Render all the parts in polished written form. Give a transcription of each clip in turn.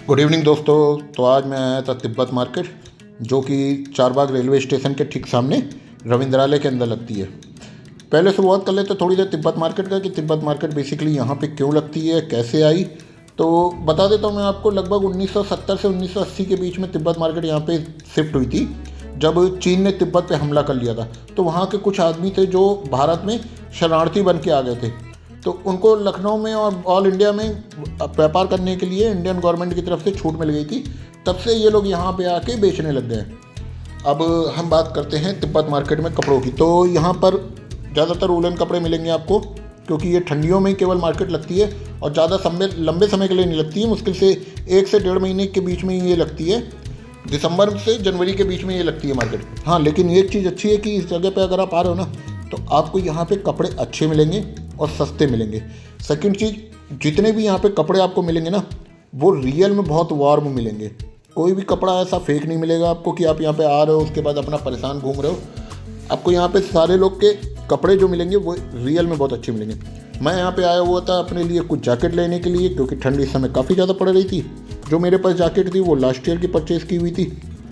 Good evening दोस्तों। तो आज मैं आया था तिब्बत मार्केट, जो कि चारबाग रेलवे स्टेशन के ठीक सामने रविंद्रालय के अंदर लगती है। पहले शुरुआत कर लेते थोड़ी देर तिब्बत मार्केट का कि तिब्बत मार्केट बेसिकली यहाँ पे क्यों लगती है, कैसे आई। तो बता देता हूँ मैं आपको, लगभग 1970 से 1980 के बीच में तिब्बत मार्केट यहाँ पे शिफ्ट हुई थी, जब चीन ने तिब्बत पे हमला कर लिया था। तो वहाँ के कुछ आदमी थे जो भारत में शरणार्थी बन के आ गए थे, तो उनको लखनऊ में और ऑल इंडिया में व्यापार करने के लिए इंडियन गवर्नमेंट की तरफ से छूट मिल गई थी। तब से ये लोग यहाँ पे आके बेचने लग गए। अब हम बात करते हैं तिब्बत मार्केट में कपड़ों की। तो यहाँ पर ज़्यादातर वूलन कपड़े मिलेंगे आपको, क्योंकि ये ठंडियों में केवल मार्केट लगती है और ज़्यादा लंबे समय के लिए नहीं लगती है। मुश्किल से 1 से 1.5 महीने के बीच में ये लगती है। दिसंबर से जनवरी के बीच में ये लगती है मार्केट। हाँ, लेकिन एक चीज़ अच्छी है कि इस जगह पे अगर आप आ रहे हो ना, तो आपको यहाँ पे कपड़े अच्छे मिलेंगे और सस्ते मिलेंगे। सेकंड चीज़, जितने भी यहाँ पे कपड़े आपको मिलेंगे ना, वो रियल में बहुत वार्म मिलेंगे। कोई भी कपड़ा ऐसा फेक नहीं मिलेगा आपको कि आप यहाँ पे आ रहे हो उसके बाद अपना परेशान घूम रहे हो। आपको यहाँ पे सारे लोग के कपड़े जो मिलेंगे वो रियल में बहुत अच्छे मिलेंगे। मैं यहाँ पे आया हुआ था अपने लिए कुछ जैकेट लेने के लिए, क्योंकि ठंडी इस समय काफ़ी ज़्यादा पड़ रही थी। जो मेरे पास जैकेट थी वो लास्ट ईयर की परचेज़ की हुई थी।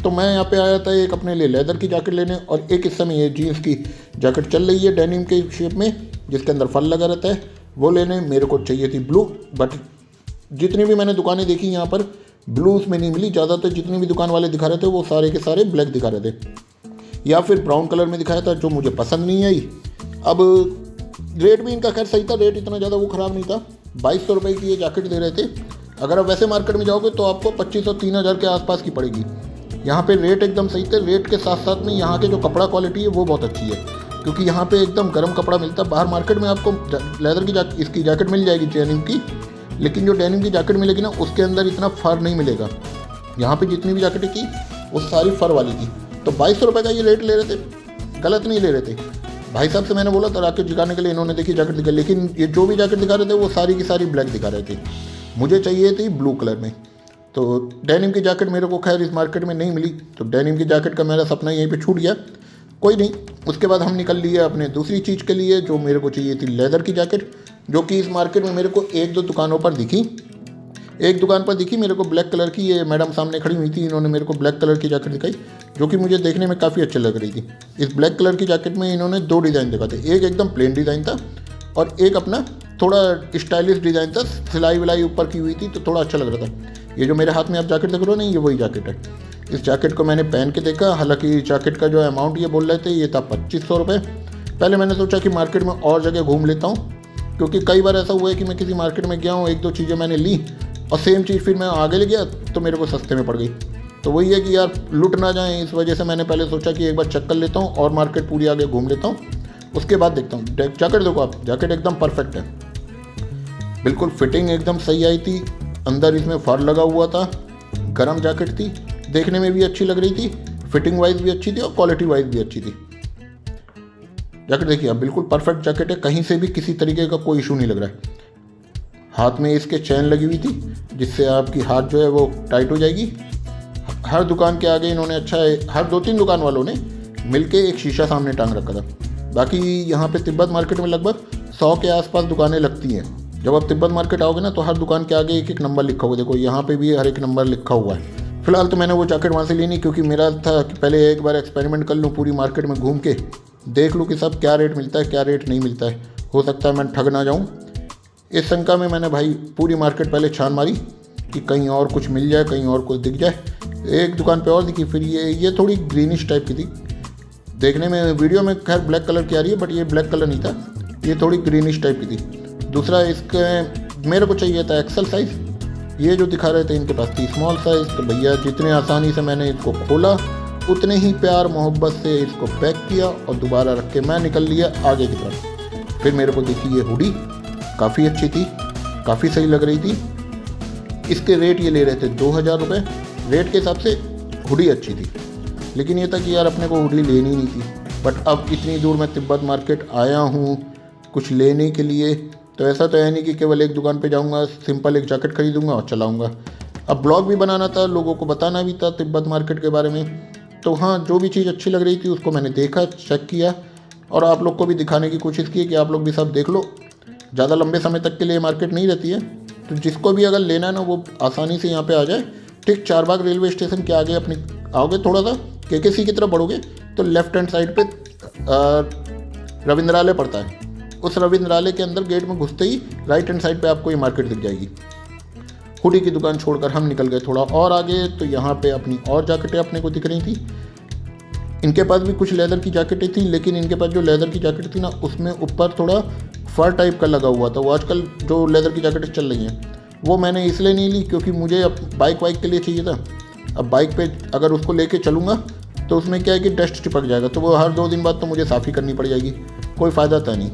तो मैं यहाँ पे आया था एक अपने लिए लेदर की जैकेट लेने, और एक इस समय ये जीन्स की जैकेट चल रही है डेनिम के शेप में, जिसके अंदर फल लगा रहता है, वो लेने मेरे को चाहिए थी ब्लू। बट जितनी भी मैंने दुकानें देखी यहाँ पर ब्लू उसमें नहीं मिली। ज़्यादातर जितनी भी दुकान वाले दिखा रहे थे वो सारे के सारे ब्लैक दिखा रहे थे, या फिर ब्राउन कलर में दिखाया था, जो मुझे पसंद नहीं आई। अब रेट भी इनका खैर सही था, रेट इतना ज़्यादा वो ख़राब नहीं था। 2200 रुपये की ये जैकेट दे रहे थे। अगर आप वैसे मार्केट में जाओगे तो आपको 2500-3000 के आसपास की पड़ेगी। यहाँ पे रेट एकदम सही थे। रेट के साथ साथ में यहाँ के जो कपड़ा क्वालिटी है वो बहुत अच्छी है, क्योंकि यहाँ पे एकदम गर्म कपड़ा मिलता है। बाहर मार्केट में आपको लेदर की इसकी जैकेट मिल जाएगी डेनिम की, लेकिन जो डेनिम की जैकेट मिलेगी ना, उसके अंदर इतना फर नहीं मिलेगा। यहाँ पे जितनी भी जैकेटें थी वो सारी फर वाली थी। तो 2200 रुपये का ये रेट ले रहे थे, गलत नहीं ले रहे थे। भाई साहब से मैंने बोला था राकेट दिखाने के लिए, इन्होंने देखी जैकेट दिखाई, लेकिन ये जो भी जैकेट दिखा रहे थे वो सारी की सारी ब्लैक दिखा रहे थे। मुझे चाहिए थी ब्लू कलर में। तो डेनिम की जैकेट मेरे को खैर इस मार्केट में नहीं मिली, तो डेनिम की जैकेट का मेरा सपना यहीं पे छूट गया। कोई नहीं, उसके बाद हम निकल लिए अपने दूसरी चीज़ के लिए, जो मेरे को चाहिए थी लेदर की जैकेट, जो कि इस मार्केट में मेरे को 1-2 दुकानों पर दिखी। एक दुकान पर दिखी मेरे को ब्लैक कलर की, ये मैडम सामने खड़ी हुई थी, इन्होंने मेरे को ब्लैक कलर की जैकेट दिखाई, जो कि मुझे देखने में काफ़ी अच्छी लग रही थी। इस ब्लैक कलर की जैकेट में इन्होंने 2 डिज़ाइन दिखाते, एक एकदम प्लेन डिज़ाइन था और एक अपना थोड़ा स्टाइलिश डिज़ाइन था, सिलाई विलाई ऊपर की हुई थी, तो थोड़ा अच्छा लग रहा था। ये जो मेरे हाथ में आप जैकेट देख रहे हो ना, ये वही जैकेट है। इस जैकेट को मैंने पहन के देखा, हालांकि जैकेट का जो अमाउंट ये बोल रहे थे ये था 2500 रुपये। पहले मैंने सोचा कि मार्केट में और जगह घूम लेता हूँ, क्योंकि कई बार ऐसा हुआ है कि मैं किसी मार्केट में गया हूँ, 1-2 चीज़ें मैंने ली और सेम चीज़ फिर मैं आगे ले गया तो मेरे को सस्ते में पड़ गई। तो वही है कि यार लुट ना जाएँ, इस वजह से मैंने पहले सोचा कि एक बार चेक कर लेता हूँ और मार्केट पूरी आगे घूम लेता हूँ, उसके बाद देखता हूँ। जैकेट देखो आप, जैकेट एकदम परफेक्ट है, बिल्कुल फिटिंग एकदम सही आई थी। अंदर इसमें फर लगा हुआ था, गरम जैकेट थी, देखने में भी अच्छी लग रही थी, फिटिंग वाइज भी अच्छी थी और क्वालिटी वाइज भी अच्छी थी। जैकेट देखिए आप, बिल्कुल परफेक्ट जैकेट है, कहीं से भी किसी तरीके का कोई इशू नहीं लग रहा है। हाथ में इसके चैन लगी हुई थी, जिससे आपकी हाथ जो है वो टाइट हो जाएगी। हर दुकान के आगे इन्होंने अच्छा है, हर 2-3 दुकान वालों ने मिलके एक शीशा सामने टांग रखा था। बाकी यहाँ पे तिब्बत मार्केट में लगभग 100 के आसपास दुकानें लगती हैं। जब आप तिब्बत मार्केट आओगे ना, तो हर दुकान के आगे एक नंबर लिखा हुआ, देखो यहाँ पे भी हर एक नंबर लिखा हुआ है। फिलहाल तो मैंने वो जैकेट वहाँ से ली नहीं, क्योंकि मेरा था कि पहले एक बार एक्सपेरिमेंट कर लूँ, पूरी मार्केट में घूम के देख लूँ कि सब क्या रेट मिलता है क्या रेट नहीं मिलता है। हो सकता है मैं ठग ना जाऊँ, इस शंका में मैंने भाई पूरी मार्केट पहले छान मारी कि कहीं और कुछ मिल जाए, कहीं और कुछ दिख जाए। एक दुकान पे और दिखी, फिर ये थोड़ी ग्रीनिश टाइप की थी, देखने में वीडियो में खैर ब्लैक कलर की आ रही है, बट ये ब्लैक कलर नहीं था, ये थोड़ी ग्रीनिश टाइप की थी। दूसरा इसके मेरे को चाहिए था एक्सेल साइज़, ये जो दिखा रहे थे इनके पास थी स्मॉल साइज़। तो भैया जितने आसानी से मैंने इसको खोला, उतने ही प्यार मोहब्बत से इसको पैक किया और दोबारा रख के मैं निकल लिया आगे की तरफ। फिर मेरे को देखी ये हुडी काफ़ी अच्छी थी, काफ़ी सही लग रही थी। इसके रेट ये ले रहे थे 2000 रुपये। रेट के हिसाब से हुडी अच्छी थी, लेकिन ये था कि यार अपने को हुडी लेनी नहीं थी। बट अब इतनी दूर मैं तिब्बत मार्केट आया हूँ कुछ लेने के लिए, तो ऐसा तो है नहीं कि केवल एक दुकान पे जाऊँगा, सिंपल एक जैकेट खरीदूँगा और चलाऊँगा। अब ब्लॉग भी बनाना था, लोगों को बताना भी था तिब्बत मार्केट के बारे में। तो हाँ, जो भी चीज़ अच्छी लग रही थी उसको मैंने देखा, चेक किया और आप लोग को भी दिखाने की कोशिश की कि आप लोग भी सब देख लो। ज़्यादा लंबे समय तक के लिए मार्केट नहीं रहती है, तो जिसको भी अगर लेना है ना वो आसानी से यहाँ पे आ जाए। ठीक चारबाग रेलवे स्टेशन के आगे अपनी आओगे, थोड़ा सा केकेसी की तरफ बढ़ोगे तो लेफ्ट हैंड साइड पे रविंद्रालय पड़ता है। उस रविंद्रालय के अंदर गेट में घुसते ही राइट हैंड साइड पे आपको ये मार्केट दिख जाएगी। हुडी की दुकान छोड़कर हम निकल गए थोड़ा और आगे, तो यहाँ पे अपनी और जैकेटें अपने को दिख रही थी। इनके पास भी कुछ लेदर की जैकेटें थी, लेकिन इनके पास जो लेदर की जैकेट थी ना उसमें ऊपर थोड़ा फर टाइप का लगा हुआ था। वो आजकल जो लेदर की जैकेटें चल रही हैं वो मैंने इसलिए नहीं ली क्योंकि मुझे अब बाइक वाइक के लिए चाहिए था। अब बाइक पे अगर उसको लेके चलूँगा तो उसमें क्या है कि डस्ट चिपक जाएगा, तो वो हर 2 दिन बाद तो मुझे साफ़ ही करनी पड़ जाएगी, कोई फ़ायदा था नहीं।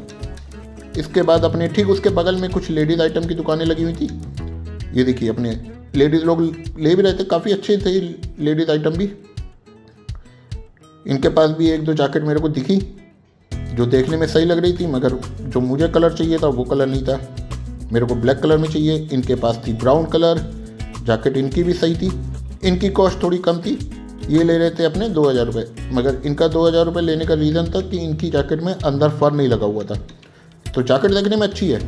इसके बाद अपने ठीक उसके बगल में कुछ लेडीज़ आइटम की दुकानें लगी हुई थी। ये देखिए अपने लेडीज़ लोग ले भी रहे थे, काफ़ी अच्छे थे लेडीज़ आइटम भी। इनके पास भी 1-2 जैकेट मेरे को दिखी जो देखने में सही लग रही थी, मगर जो मुझे कलर चाहिए था वो कलर नहीं था। मेरे को ब्लैक कलर में चाहिए, इनके पास थी ब्राउन कलर। जैकेट इनकी भी सही थी, इनकी कॉस्ट थोड़ी कम थी। ये ले रहे थे अपने 2000 रुपये, मगर इनका 2000 रुपये लेने का रीज़न था कि इनकी जैकेट में अंदर फर नहीं लगा हुआ था। तो जैकेट देखने में अच्छी है,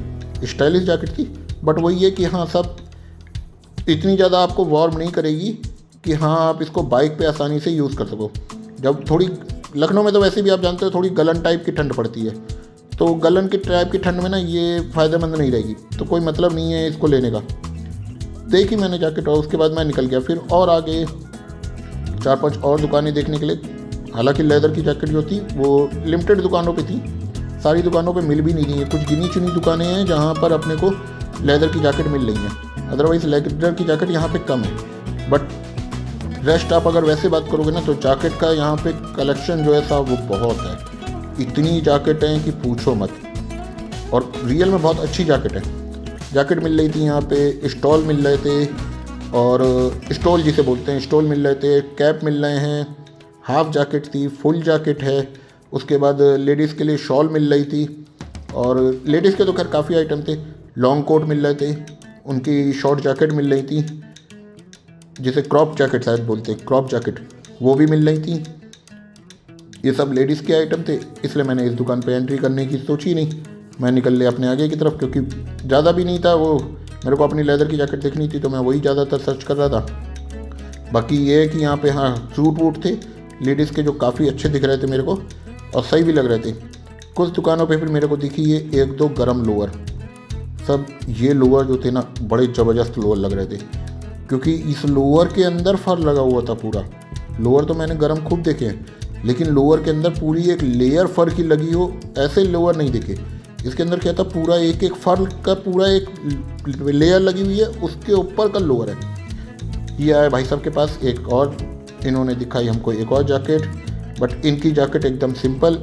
स्टाइलिश जैकेट थी, बट वही है कि हाँ सब इतनी ज़्यादा आपको वार्म नहीं करेगी कि हाँ आप इसको बाइक पे आसानी से यूज़ कर सको। जब थोड़ी लखनऊ में तो वैसे भी आप जानते हो थोड़ी गलन टाइप की ठंड पड़ती है, तो गलन की टाइप की ठंड में ना ये फ़ायदेमंद नहीं रहेगी, तो कोई मतलब नहीं है इसको लेने का। देखी मैंने जैकेट और उसके बाद मैं निकल गया फिर और आगे 4-5 और दुकानें देखने के लिए। हालांकि लेदर की जैकेट जो थी वो लिमिटेड दुकानों पे थी, सारी दुकानों पे मिल भी नहीं रही है। कुछ गिनी चुनी दुकानें हैं जहाँ पर अपने को लेदर की जैकेट मिल रही हैं, अदरवाइज़ लेदर की जैकेट यहाँ पे कम है। बट रेस्ट आप अगर वैसे बात करोगे ना तो जैकेट का यहाँ पे कलेक्शन जो है साहब वो बहुत है। इतनी जैकेटें हैं कि पूछो मत, और रियल में बहुत अच्छी जैकेट है। जैकेट मिल रही थी यहाँ पे, स्टॉल मिल रहे थे, और स्टॉल जिसे बोलते हैं स्टॉल मिल रहे थे, कैप मिल रहे हैं, हाफ जैकेट थी, फुल जैकेट है। उसके बाद लेडीज़ के लिए शॉल मिल रही थी, और लेडीज़ के तो खैर काफ़ी आइटम थे। लॉन्ग कोट मिल रहे थे, उनकी शॉर्ट जैकेट मिल रही थी जिसे क्रॉप जैकेट शायद बोलते हैं, क्रॉप जैकेट, वो भी मिल रही थी। ये सब लेडीज़ के आइटम थे, इसलिए मैंने इस दुकान पे एंट्री करने की सोची नहीं। मैं निकल लिया अपने आगे की तरफ, क्योंकि ज़्यादा भी नहीं था वो, मेरे को अपनी लेदर की जैकेट देखनी थी तो मैं वही ज़्यादातर सर्च कर रहा था। बाकी ये है कि यहाँ पे हाँ सूट वूट थे लेडीज़ के जो काफ़ी अच्छे दिख रहे थे मेरे को, और सही भी लग रहे थे। कुछ दुकानों पे फिर मेरे को दिखी ये 1-2 गरम लोअर। सब ये लोअर जो थे ना बड़े ज़बरदस्त लोअर लग रहे थे, क्योंकि इस लोअर के अंदर फर लगा हुआ था पूरा। लोअर तो मैंने गरम खूब देखे हैं, लेकिन लोअर के अंदर पूरी एक लेयर फर की लगी हो ऐसे लोअर नहीं देखे। इसके अंदर क्या था, पूरा एक एक फर का पूरा एक लेयर लगी हुई है, उसके ऊपर का लोअर है। ये आया भाई साहब के पास एक और, इन्होंने दिखाई हमको एक और जैकेट, बट इनकी जैकेट एकदम सिंपल।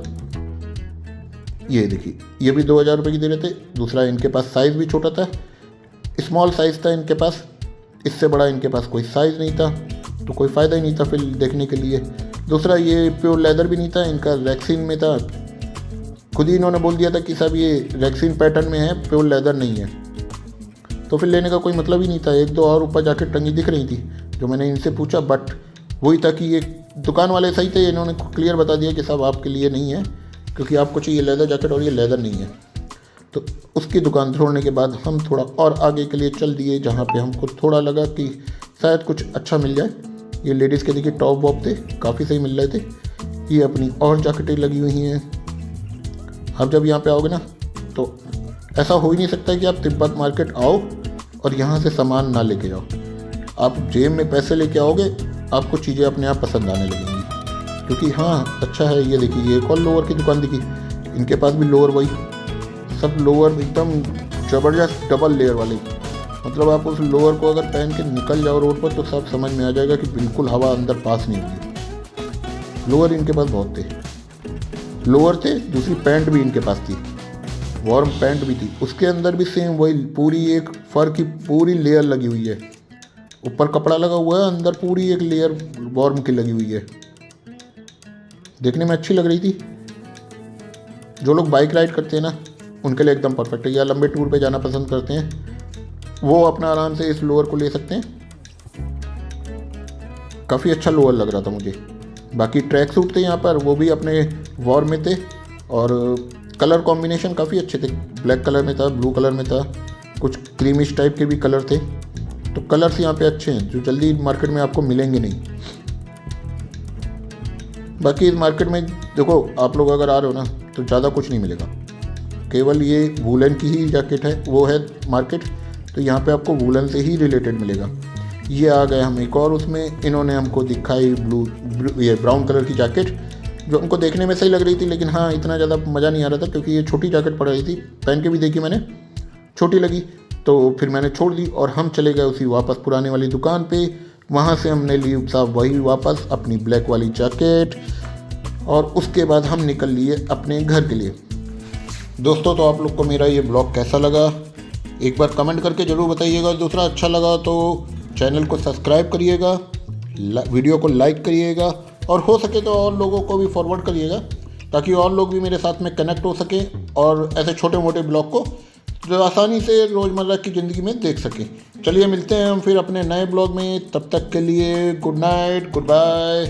ये देखिए ये भी 2000 रुपये की दे रहे थे। दूसरा इनके पास साइज़ भी छोटा था, स्मॉल साइज़ था इनके पास, इससे बड़ा इनके पास कोई साइज़ नहीं था, तो कोई फ़ायदा ही नहीं था फिर देखने के लिए। दूसरा ये प्योर लेदर भी नहीं था, इनका रैक्सीन में था। खुद ही इन्होंने बोल दिया था कि साहब ये रैक्सीन पैटर्न में है, प्योर लेदर नहीं है, तो फिर लेने का कोई मतलब ही नहीं था। 1-2 और ऊपर जैकेट टंगी दिख रही थी जो मैंने इनसे पूछा, बट वही था कि ये दुकान वाले सही थे, इन्होंने क्लियर बता दिया कि साहब आपके लिए नहीं है, क्योंकि आपको चाहिए लेदर जैकेट और ये लेदर नहीं है। तो उसकी दुकान छोड़ने के बाद हम थोड़ा और आगे के लिए चल दिए, जहाँ पे हमको थोड़ा लगा कि शायद कुछ अच्छा मिल जाए। ये लेडीज़ के देखिए टॉप वॉप थे, काफ़ी सही मिल रहे थे। ये अपनी और जैकेटें लगी हुई हैं। अब जब यहाँ पे आओगे ना तो ऐसा हो ही नहीं सकता कि आप तिब्बत मार्केट आओ और यहाँ से सामान ना लेके जाओ। आप जेब में पैसे लेके आओगे, आपको चीज़ें अपने आप पसंद आने लगेंगी, क्योंकि हाँ अच्छा है। ये देखिए ये एक और लोअर की दुकान दिखी, इनके पास भी लोअर वही सब लोअर एकदम ज़बरदस्त डबल लेयर वाले। मतलब आप उस लोअर को अगर पहन के निकल जाओ रोड पर तो सब समझ में आ जाएगा कि बिल्कुल हवा अंदर पास नहीं होगी। लोअर इनके पास बहुत थे, लोअर थे, दूसरी पैंट भी इनके पास थी, वार्म पैंट भी थी, उसके अंदर भी सेम वही पूरी एक फर की पूरी लेयर लगी हुई है। ऊपर कपड़ा लगा हुआ है, अंदर पूरी एक लेयर वार्म की लगी हुई है। देखने में अच्छी लग रही थी। जो लोग बाइक राइड करते हैं ना उनके लिए एकदम परफेक्ट है, या लंबे टूर पे जाना पसंद करते हैं वो अपना आराम से इस लोअर को ले सकते हैं। काफ़ी अच्छा लोअर लग रहा था मुझे। बाकी ट्रैक सूट थे यहाँ पर, वो भी अपने वॉर में थे, और कलर कॉम्बिनेशन काफ़ी अच्छे थे। ब्लैक कलर में था, ब्लू कलर में था, कुछ क्रीमिश टाइप के भी कलर थे। तो कलर्स यहाँ पे अच्छे हैं जो जल्दी मार्केट में आपको मिलेंगे नहीं। बाकी इस मार्केट में देखो, आप लोग अगर आ रहे हो ना तो ज़्यादा कुछ नहीं मिलेगा, केवल ये वूलन की ही जैकेट है, वो है मार्केट। तो यहाँ पे आपको वूलन से ही रिलेटेड मिलेगा। ये आ गए हम एक और उसमें, इन्होंने हमको दिखाई ये ब्राउन कलर की जैकेट, जो हमको देखने में सही लग रही थी, लेकिन हाँ इतना ज़्यादा मज़ा नहीं आ रहा था क्योंकि ये छोटी जैकेट पड़ रही थी। पहन के भी देखी मैंने, छोटी लगी, तो फिर मैंने छोड़ दी और हम चले गए उसी वापस पुराने वाली दुकान पे। वहाँ से हमने ली साहब वही वापस अपनी ब्लैक वाली जैकेट, और उसके बाद हम निकल लिए अपने घर के लिए। दोस्तों, तो आप लोग को मेरा ये ब्लॉग कैसा लगा एक बार कमेंट करके ज़रूर बताइएगा। दूसरा, अच्छा लगा तो चैनल को सब्सक्राइब करिएगा, वीडियो को लाइक करिएगा, और हो सके तो और लोगों को भी फॉरवर्ड करिएगा ताकि और लोग भी मेरे साथ में कनेक्ट हो सकें और ऐसे छोटे मोटे ब्लॉग को जो आसानी से रोज़मर्रा की ज़िंदगी में देख सकें। चलिए मिलते हैं हम फिर अपने नए ब्लॉग में, तब तक के लिए गुड नाइट, गुड बाय।